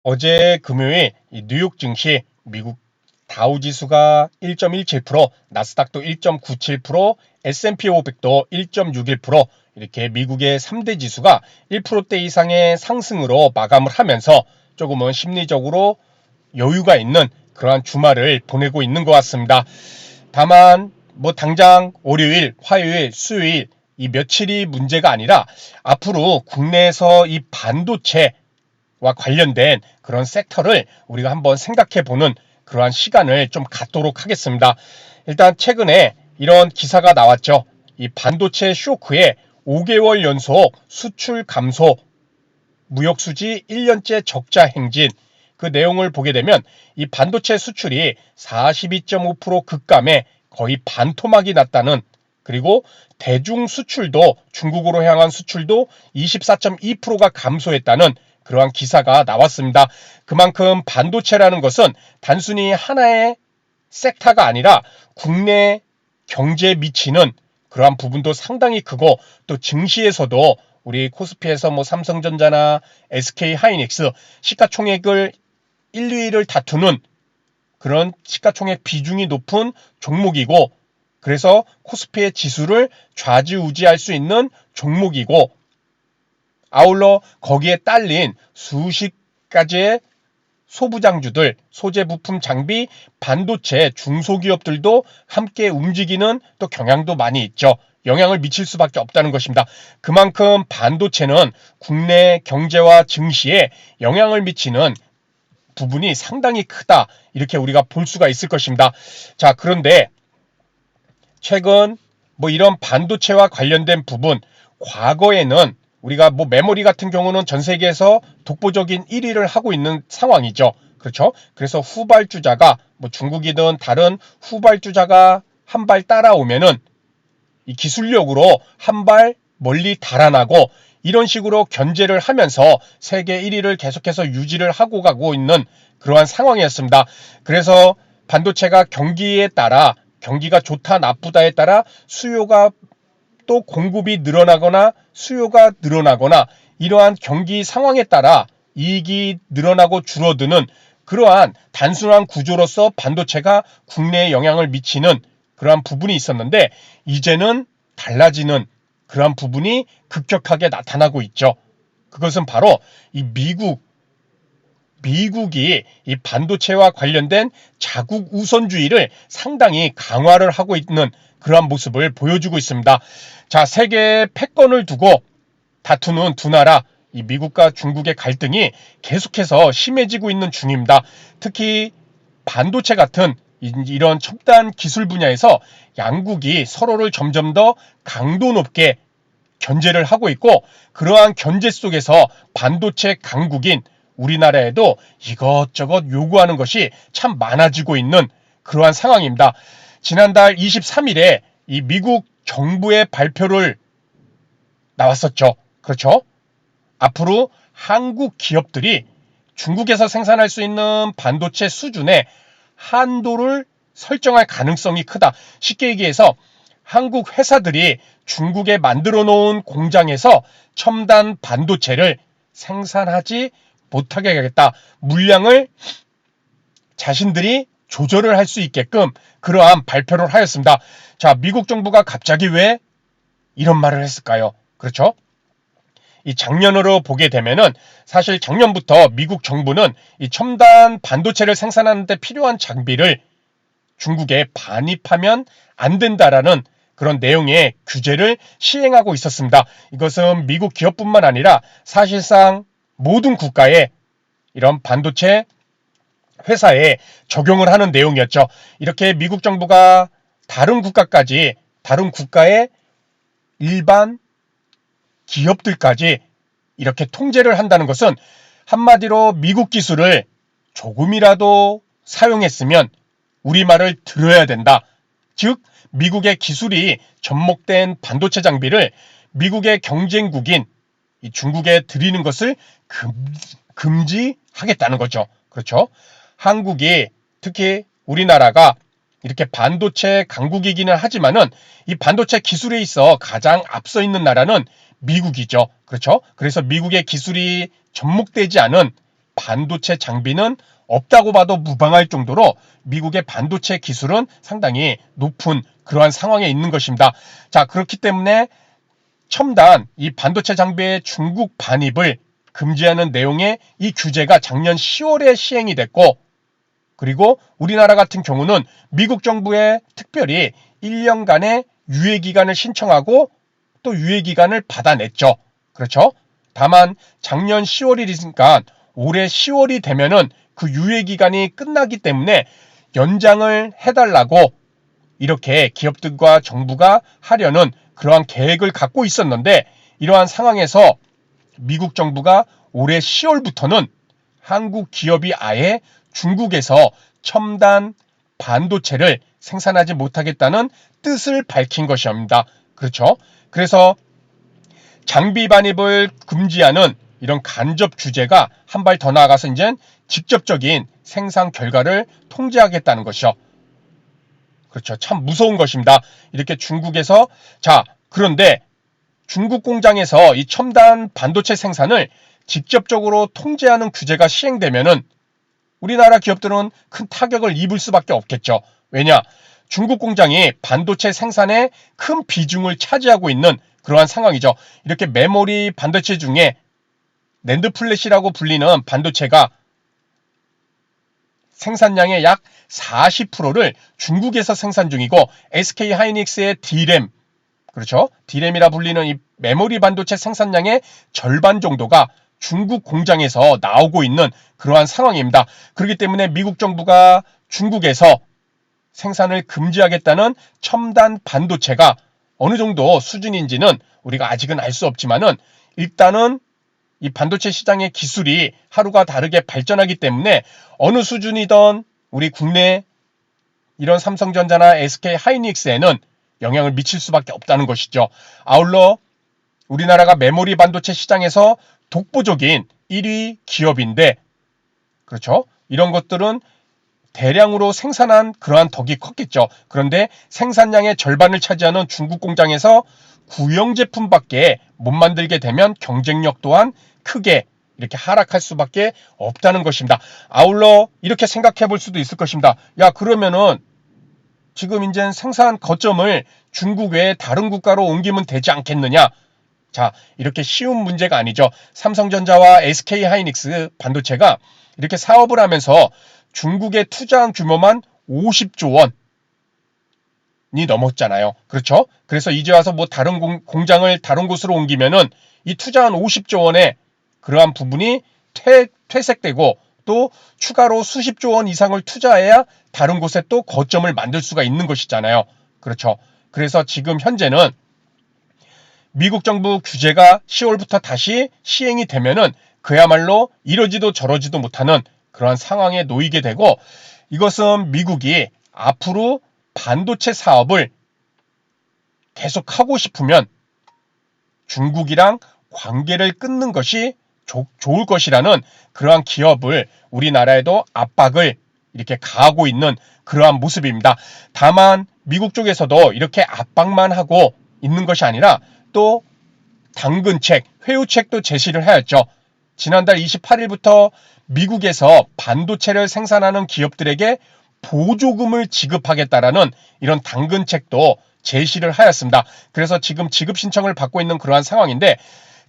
어제 금요일 이 뉴욕 증시 미국 다우지수가 1.17%, 나스닥도 1.97%, S&P 500도 1.61% 이렇게 미국의 3대 지수가 1%대 이상의 상승으로 마감을 하면서 조금은 심리적으로 여유가 있는 그러한 주말을 보내고 있는 것 같습니다. 다만 뭐 당장 월요일, 화요일, 수요일 이 며칠이 문제가 아니라 앞으로 국내에서 이 반도체 와 관련된 그런 섹터를 우리가 한번 생각해 보는 그러한 시간을 좀 갖도록 하겠습니다. 일단 최근에 이런 기사가 나왔죠. 이 반도체 쇼크에 5개월 연속 수출 감소, 무역 수지 1년째 적자 행진. 그 내용을 보게 되면 이 반도체 수출이 42.5% 급감에 거의 반토막이 났다는, 그리고 대중 수출도, 중국으로 향한 수출도 24.2%가 감소했다는 그러한 기사가 나왔습니다. 그만큼 반도체라는 것은 단순히 하나의 섹터가 아니라 국내 경제에 미치는 그러한 부분도 상당히 크고, 또 증시에서도 우리 코스피에서 뭐 삼성전자나 SK하이닉스 시가총액을 1, 2위를 다투는 그런 시가총액 비중이 높은 종목이고, 그래서 코스피의 지수를 좌지우지할 수 있는 종목이고, 아울러 거기에 딸린 수십 가지의 소부장주들, 소재 부품 장비, 반도체, 중소기업들도 함께 움직이는 또 경향도 많이 있죠. 영향을 미칠 수밖에 없다는 것입니다. 그만큼 반도체는 국내 경제와 증시에 영향을 미치는 부분이 상당히 크다, 이렇게 우리가 볼 수가 있을 것입니다. 자, 그런데 최근 뭐 이런 반도체와 관련된 부분, 과거에는 우리가 뭐 메모리 같은 경우는 전 세계에서 독보적인 1위를 하고 있는 상황이죠. 그렇죠? 그래서 후발주자가 뭐 중국이든 다른 후발주자가 한 발 따라오면은 이 기술력으로 한 발 멀리 달아나고, 이런 식으로 견제를 하면서 세계 1위를 계속해서 유지를 하고 가고 있는 그러한 상황이었습니다. 그래서 반도체가 경기에 따라, 경기가 좋다 나쁘다에 따라 수요가 또 공급이 늘어나거나 수요가 늘어나거나, 이러한 경기 상황에 따라 이익이 늘어나고 줄어드는 그러한 단순한 구조로서 반도체가 국내에 영향을 미치는 그러한 부분이 있었는데, 이제는 달라지는 그러한 부분이 급격하게 나타나고 있죠. 그것은 바로 이 미국이 이 반도체와 관련된 자국 우선주의를 상당히 강화를 하고 있는 그러한 모습을 보여주고 있습니다. 자, 세계 패권을 두고 다투는 두 나라, 이 미국과 중국의 갈등이 계속해서 심해지고 있는 중입니다. 특히 반도체 같은 이런 첨단 기술 분야에서 양국이 서로를 점점 더 강도 높게 견제를 하고 있고, 그러한 견제 속에서 반도체 강국인 우리나라에도 이것저것 요구하는 것이 참 많아지고 있는 그러한 상황입니다. 지난달 23일에 이 미국 정부의 발표를 나왔었죠. 그렇죠? 앞으로 한국 기업들이 중국에서 생산할 수 있는 반도체 수준의 한도를 설정할 가능성이 크다. 쉽게 얘기해서 한국 회사들이 중국에 만들어 놓은 공장에서 첨단 반도체를 생산하지 못하게 하겠다. 물량을 자신들이 조절을 할 수 있게끔 그러한 발표를 하였습니다. 자, 미국 정부가 갑자기 왜 이런 말을 했을까요? 그렇죠? 이 작년으로 보게 되면은 사실 작년부터 미국 정부는 이 첨단 반도체를 생산하는 데 필요한 장비를 중국에 반입하면 안 된다라는 그런 내용의 규제를 시행하고 있었습니다. 이것은 미국 기업뿐만 아니라 사실상 모든 국가에 이런 반도체 회사에 적용을 하는 내용이었죠. 이렇게 미국 정부가 다른 국가까지, 다른 국가의 일반 기업들까지 이렇게 통제를 한다는 것은 한마디로 미국 기술을 조금이라도 사용했으면 우리말을 들어야 된다. 즉 미국의 기술이 접목된 반도체 장비를 미국의 경쟁국인 이 중국에 들이는 것을 금지하겠다는 거죠. 그렇죠? 한국이, 특히 우리나라가 이렇게 반도체 강국이기는 하지만은 이 반도체 기술에 있어 가장 앞서 있는 나라는 미국이죠. 그렇죠? 그래서 미국의 기술이 접목되지 않은 반도체 장비는 없다고 봐도 무방할 정도로 미국의 반도체 기술은 상당히 높은 그러한 상황에 있는 것입니다. 자, 그렇기 때문에 첨단 이 반도체 장비의 중국 반입을 금지하는 내용의 이 규제가 작년 10월에 시행이 됐고, 그리고 우리나라 같은 경우는 미국 정부에 특별히 1년간의 유예기간을 신청하고 또 유예기간을 받아냈죠. 그렇죠? 다만 작년 10월이니까 올해 10월이 되면은 그 유예기간이 끝나기 때문에 연장을 해달라고 이렇게 기업들과 정부가 하려는 그러한 계획을 갖고 있었는데, 이러한 상황에서 미국 정부가 올해 10월부터는 한국 기업이 아예 중국에서 첨단 반도체를 생산하지 못하겠다는 뜻을 밝힌 것입니다. 그렇죠? 그래서 장비 반입을 금지하는 이런 간접 규제가 한 발 더 나아가서 이제 직접적인 생산 결과를 통제하겠다는 것이죠. 그렇죠. 참 무서운 것입니다. 이렇게 중국에서, 자, 그런데 중국 공장에서 이 첨단 반도체 생산을 직접적으로 통제하는 규제가 시행되면은 우리나라 기업들은 큰 타격을 입을 수밖에 없겠죠. 왜냐? 중국 공장이 반도체 생산에 큰 비중을 차지하고 있는 그러한 상황이죠. 이렇게 메모리 반도체 중에 낸드 플래시라고 불리는 반도체가 생산량의 약 40%를 중국에서 생산 중이고, SK 하이닉스의 D램, 그렇죠? D램이라 불리는 이 메모리 반도체 생산량의 절반 정도가 중국 공장에서 나오고 있는 그러한 상황입니다. 그렇기 때문에 미국 정부가 중국에서 생산을 금지하겠다는 첨단 반도체가 어느 정도 수준인지는 우리가 아직은 알 수 없지만은, 일단은 이 반도체 시장의 기술이 하루가 다르게 발전하기 때문에 어느 수준이던 우리 국내 이런 삼성전자나 SK 하이닉스에는 영향을 미칠 수밖에 없다는 것이죠. 아울러 우리나라가 메모리 반도체 시장에서 독보적인 1위 기업인데, 그렇죠? 이런 것들은 대량으로 생산한 그러한 덕이 컸겠죠. 그런데 생산량의 절반을 차지하는 중국 공장에서 구형 제품밖에 못 만들게 되면 경쟁력 또한 크게 이렇게 하락할 수밖에 없다는 것입니다. 아울러 이렇게 생각해 볼 수도 있을 것입니다. 야, 그러면은 지금 이제 생산 거점을 중국 외에 다른 국가로 옮기면 되지 않겠느냐? 자, 이렇게 쉬운 문제가 아니죠. 삼성전자와 SK 하이닉스 반도체가 이렇게 사업을 하면서 중국에 투자한 규모만 50조 원이 넘었잖아요. 그렇죠? 그래서 이제 와서 뭐 다른 공장을 다른 곳으로 옮기면은 이 투자한 50조 원의 그러한 부분이 퇴색되고, 또 추가로 수십조 원 이상을 투자해야 다른 곳에 또 거점을 만들 수가 있는 것이잖아요. 그렇죠? 그래서 지금 현재는 미국 정부 규제가 10월부터 다시 시행이 되면은 그야말로 이러지도 저러지도 못하는 그러한 상황에 놓이게 되고, 이것은 미국이 앞으로 반도체 사업을 계속하고 싶으면 중국이랑 관계를 끊는 것이 좋을 것이라는 그러한 기업을 우리나라에도 압박을 이렇게 가하고 있는 그러한 모습입니다. 다만 미국 쪽에서도 이렇게 압박만 하고 있는 것이 아니라 또 당근책, 회유책도 제시를 하였죠. 지난달 28일부터 미국에서 반도체를 생산하는 기업들에게 보조금을 지급하겠다라는 이런 당근책도 제시를 하였습니다. 그래서 지금 지급 신청을 받고 있는 그러한 상황인데,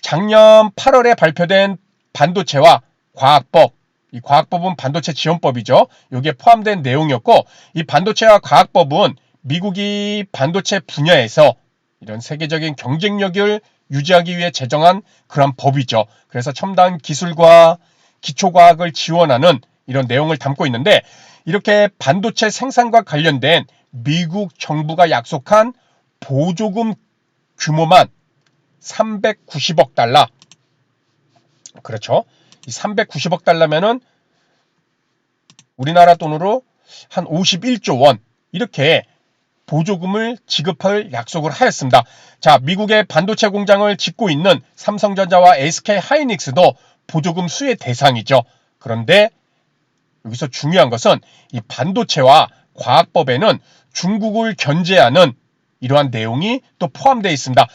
작년 8월에 발표된 반도체와 과학법, 이 과학법은 반도체 지원법이죠. 여기에 포함된 내용이었고, 이 반도체와 과학법은 미국이 반도체 분야에서 이런 세계적인 경쟁력을 유지하기 위해 제정한 그런 법이죠. 그래서 첨단 기술과 기초과학을 지원하는 이런 내용을 담고 있는데, 이렇게 반도체 생산과 관련된 미국 정부가 약속한 보조금 규모만 390억 달러. 그렇죠? 이 390억 달러면은 우리나라 돈으로 한 51조 원. 이렇게 보조금을 지급할 약속을 하였습니다. 자, 미국의 반도체 공장을 짓고 있는 삼성전자와 SK 하이닉스도 보조금 수혜 대상이죠. 그런데 여기서 중요한 것은 이 반도체와 과학법에는 중국을 견제하는 이러한 내용이 또 포함되어 있습니다.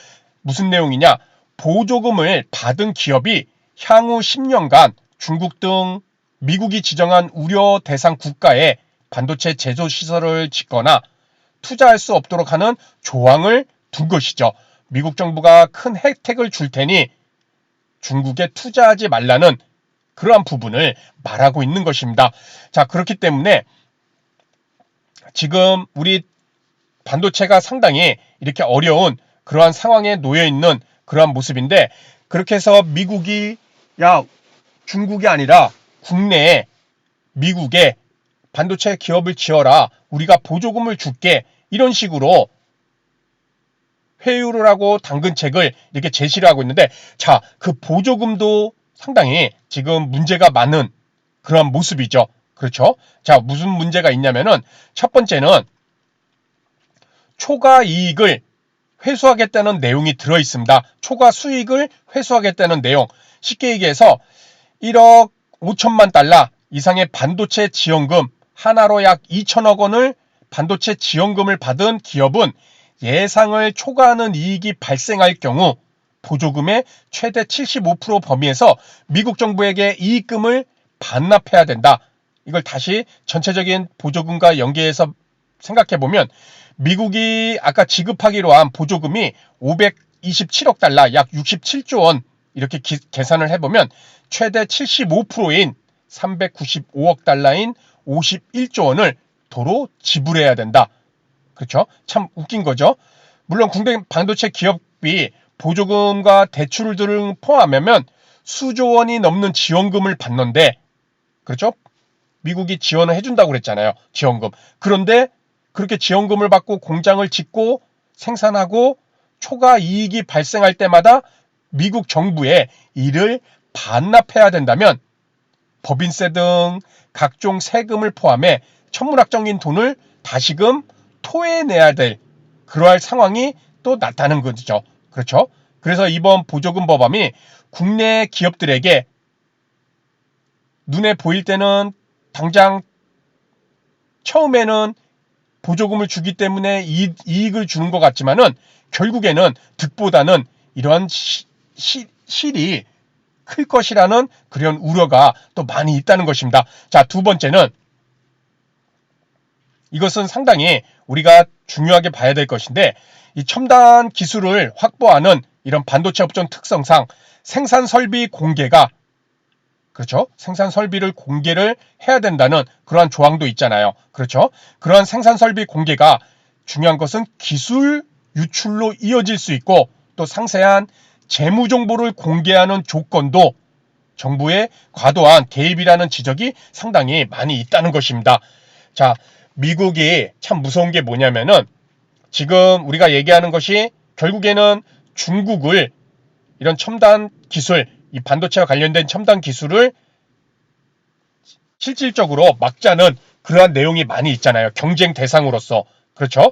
무슨 내용이냐? 보조금을 받은 기업이 향후 10년간 중국 등 미국이 지정한 우려 대상 국가에 반도체 제조 시설을 짓거나 투자할 수 없도록 하는 조항을 둔 것이죠. 미국 정부가 큰 혜택을 줄 테니 중국에 투자하지 말라는 그러한 부분을 말하고 있는 것입니다. 자, 그렇기 때문에 지금 우리 반도체가 상당히 이렇게 어려운 그러한 상황에 놓여 있는 그러한 모습인데, 그렇게 해서 미국이 중국이 아니라 국내에 미국에 반도체 기업을 지어라, 우리가 보조금을 줄게, 이런 식으로 회유를 하고 당근책을 이렇게 제시를 하고 있는데, 자, 그 보조금도 상당히 지금 문제가 많은 그런 모습이죠. 그렇죠? 자, 무슨 문제가 있냐면은 첫 번째는 초과 이익을 회수하겠다는 내용이 들어 있습니다. 초과 수익을 회수하겠다는 내용. 쉽게 얘기해서 1억 5천만 달러 이상의 반도체 지원금, 하나로 약 2천억 원을 반도체 지원금을 받은 기업은 예상을 초과하는 이익이 발생할 경우 보조금의 최대 75% 범위에서 미국 정부에게 이익금을 반납해야 된다. 이걸 다시 전체적인 보조금과 연계해서 생각해보면 미국이 아까 지급하기로 한 보조금이 527억 달러, 약 67조 원 이렇게 계산을 해보면 최대 75%인 395억 달러인 51조 원을 도로 지불해야 된다. 그렇죠? 참 웃긴 거죠. 물론 국내 반도체 기업이 보조금과 대출들을 포함하면 수조 원이 넘는 지원금을 받는데, 그렇죠? 미국이 지원을 해준다고 그랬잖아요. 지원금. 그런데 그렇게 지원금을 받고 공장을 짓고 생산하고 초과 이익이 발생할 때마다 미국 정부에 이를 반납해야 된다면 법인세 등 각종 세금을 포함해 천문학적인 돈을 다시금 토해내야 될 그러할 상황이 또 나타나는 거죠. 그렇죠? 그래서 이번 보조금 법안이 국내 기업들에게 눈에 보일 때는 당장 처음에는 보조금을 주기 때문에 이익을 주는 것 같지만은 결국에는 득보다는 이러한 실이 클 것이라는 그런 우려가 또 많이 있다는 것입니다. 자, 두 번째는 이것은 상당히 우리가 중요하게 봐야 될 것인데, 이 첨단 기술을 확보하는 이런 반도체 업종 특성상 생산 설비 공개가, 그렇죠? 생산 설비를 공개를 해야 된다는 그러한 조항도 있잖아요. 그렇죠? 그러한 생산 설비 공개가 중요한 것은 기술 유출로 이어질 수 있고, 또 상세한 재무 정보를 공개하는 조건도 정부의 과도한 개입이라는 지적이 상당히 많이 있다는 것입니다. 자, 미국이 참 무서운 게 뭐냐면은 지금 우리가 얘기하는 것이 결국에는 중국을 이런 첨단 기술, 이 반도체와 관련된 첨단 기술을 실질적으로 막자는 그러한 내용이 많이 있잖아요. 경쟁 대상으로서. 그렇죠?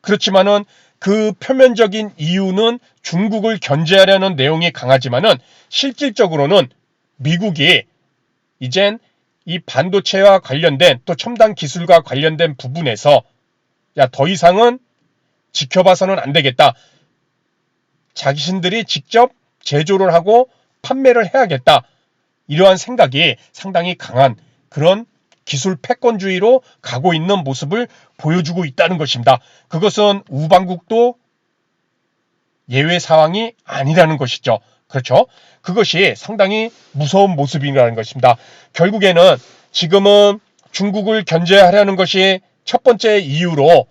그렇지만은 그 표면적인 이유는 중국을 견제하려는 내용이 강하지만은 실질적으로는 미국이 이젠 이 반도체와 관련된 또 첨단 기술과 관련된 부분에서 더 이상은 지켜봐서는 안 되겠다. 자신들이 직접 제조를 하고 판매를 해야겠다. 이러한 생각이 상당히 강한 그런 기술 패권주의로 가고 있는 모습을 보여주고 있다는 것입니다. 그것은 우방국도 예외 상황이 아니라는 것이죠. 그렇죠? 그것이 상당히 무서운 모습이라는 것입니다. 결국에는 지금은 중국을 견제하려는 것이 첫 번째 이유로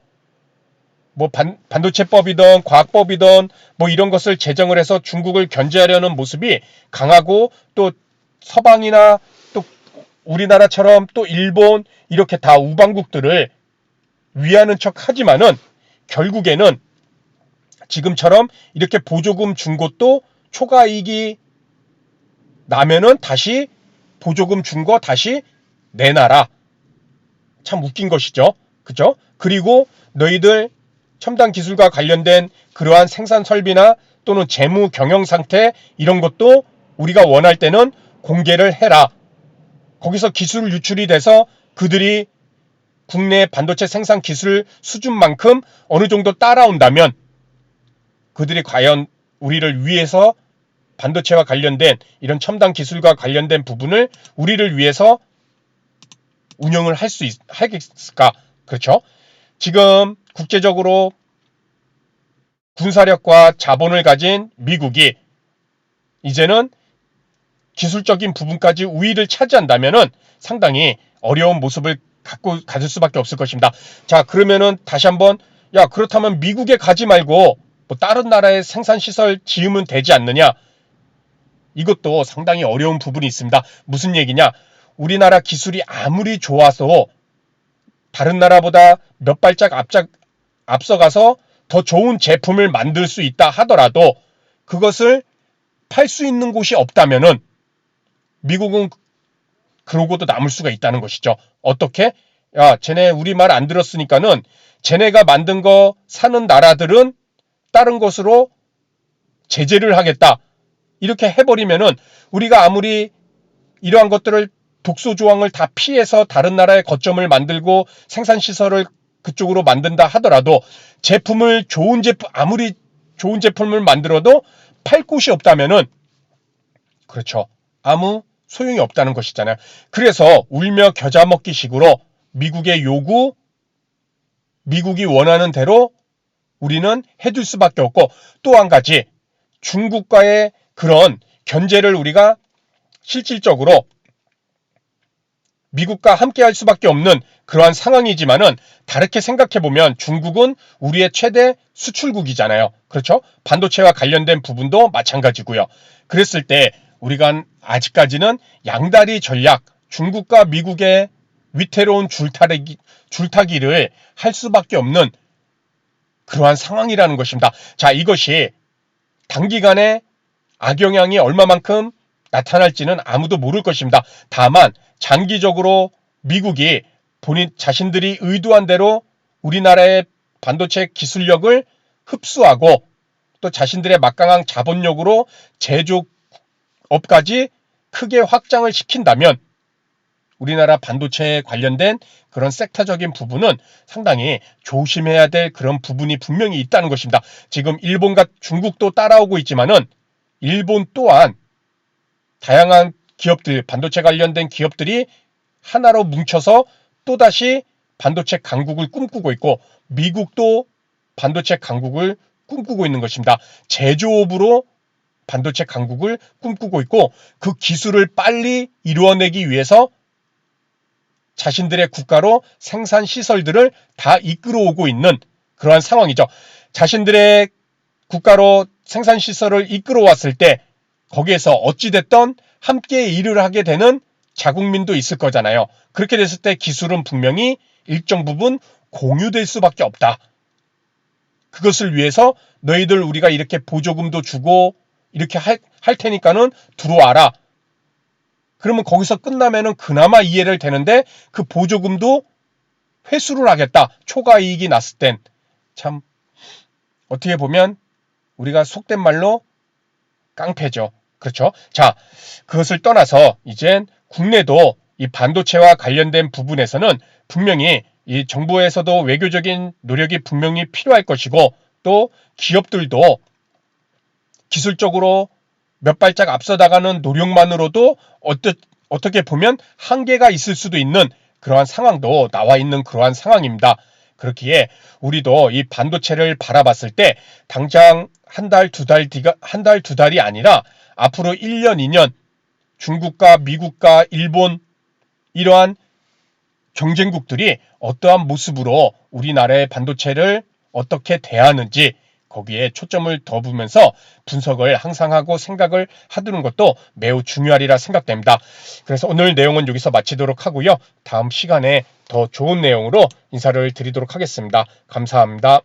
반도체법이든 과학법이든 이런 것을 제정을 해서 중국을 견제하려는 모습이 강하고, 또 서방이나 또 우리나라처럼 또 일본 이렇게 다 우방국들을 위하는 척 하지만은 결국에는 지금처럼 이렇게 보조금 준 것도 초과 이익이 나면은 다시 보조금 준 거 다시 내놔라. 참 웃긴 것이죠. 그죠? 그리고 너희들 첨단 기술과 관련된 그러한 생산 설비나 또는 재무 경영 상태 이런 것도 우리가 원할 때는 공개를 해라. 거기서 기술 유출이 돼서 그들이 국내 반도체 생산 기술 수준만큼 어느 정도 따라온다면 그들이 과연 우리를 위해서 반도체와 관련된 이런 첨단 기술과 관련된 부분을 우리를 위해서 운영을 하겠을까? 그렇죠? 지금 국제적으로 군사력과 자본을 가진 미국이 이제는 기술적인 부분까지 우위를 차지한다면은 상당히 어려운 모습을 가질 수밖에 없을 것입니다. 자, 그러면은 다시 한번, 야, 그렇다면 미국에 가지 말고 뭐 다른 나라의 생산시설 지으면 되지 않느냐? 이것도 상당히 어려운 부분이 있습니다. 무슨 얘기냐? 우리나라 기술이 아무리 좋아서 다른 나라보다 몇 발짝 앞서가서 더 좋은 제품을 만들 수 있다 하더라도 그것을 팔 수 있는 곳이 없다면은 미국은 그러고도 남을 수가 있다는 것이죠. 어떻게? 야, 쟤네 우리 말 안 들었으니까는 쟤네가 만든 거 사는 나라들은 다른 것으로 제재를 하겠다. 이렇게 해버리면은 우리가 아무리 이러한 것들을 독소 조항을 다 피해서 다른 나라의 거점을 만들고 생산시설을 그쪽으로 만든다 하더라도 아무리 좋은 제품을 만들어도 팔 곳이 없다면은 그렇죠. 아무 소용이 없다는 것이잖아요. 그래서 울며 겨자 먹기 식으로 미국의 요구, 미국이 원하는 대로 우리는 해줄 수밖에 없고 또 한 가지 중국과의 그런 견제를 우리가 실질적으로 미국과 함께 할 수밖에 없는 그러한 상황이지만은 다르게 생각해보면 중국은 우리의 최대 수출국이잖아요. 그렇죠? 반도체와 관련된 부분도 마찬가지고요. 그랬을 때 우리가 아직까지는 양다리 전략, 중국과 미국의 위태로운 줄타기를 할 수밖에 없는 그러한 상황이라는 것입니다. 자, 이것이 단기간에 악영향이 얼마만큼 나타날지는 아무도 모를 것입니다. 다만 장기적으로 미국이 자신들이 의도한 대로 우리나라의 반도체 기술력을 흡수하고 또 자신들의 막강한 자본력으로 제조업까지 크게 확장을 시킨다면 우리나라 반도체에 관련된 그런 섹터적인 부분은 상당히 조심해야 될 그런 부분이 분명히 있다는 것입니다. 지금 일본과 중국도 따라오고 있지만은 일본 또한 다양한 기업들, 반도체 관련된 기업들이 하나로 뭉쳐서 또다시 반도체 강국을 꿈꾸고 있고 미국도 반도체 강국을 꿈꾸고 있는 것입니다. 제조업으로 반도체 강국을 꿈꾸고 있고 그 기술을 빨리 이루어내기 위해서 자신들의 국가로 생산 시설들을 다 이끌어오고 있는 그러한 상황이죠. 자신들의 국가로 생산 시설을 이끌어왔을 때 거기에서 어찌됐던 함께 일을 하게 되는 자국민도 있을 거잖아요. 그렇게 됐을 때 기술은 분명히 일정 부분 공유될 수밖에 없다. 그것을 위해서 너희들 우리가 이렇게 보조금도 주고 이렇게 할 테니까는 들어와라. 그러면 거기서 끝나면은 그나마 이해를 되는데 그 보조금도 회수를 하겠다. 초과 이익이 났을 땐 참 어떻게 보면 우리가 속된 말로 깡패죠. 그렇죠? 자, 그것을 떠나서 이젠 국내도 이 반도체와 관련된 부분에서는 분명히 이 정부에서도 외교적인 노력이 분명히 필요할 것이고 또 기업들도 기술적으로 몇 발짝 앞서 나가는 노력만으로도 어떻게 보면 한계가 있을 수도 있는 그러한 상황도 나와 있는 그러한 상황입니다. 그렇기에 우리도 이 반도체를 바라봤을 때 당장 한 달, 두 달이 아니라 앞으로 1년, 2년 중국과 미국과 일본 이러한 경쟁국들이 어떠한 모습으로 우리나라의 반도체를 어떻게 대하는지 거기에 초점을 더 두면서 분석을 항상 하고 생각을 하두는 것도 매우 중요하리라 생각됩니다. 그래서 오늘 내용은 여기서 마치도록 하고요. 다음 시간에 더 좋은 내용으로 인사를 드리도록 하겠습니다. 감사합니다.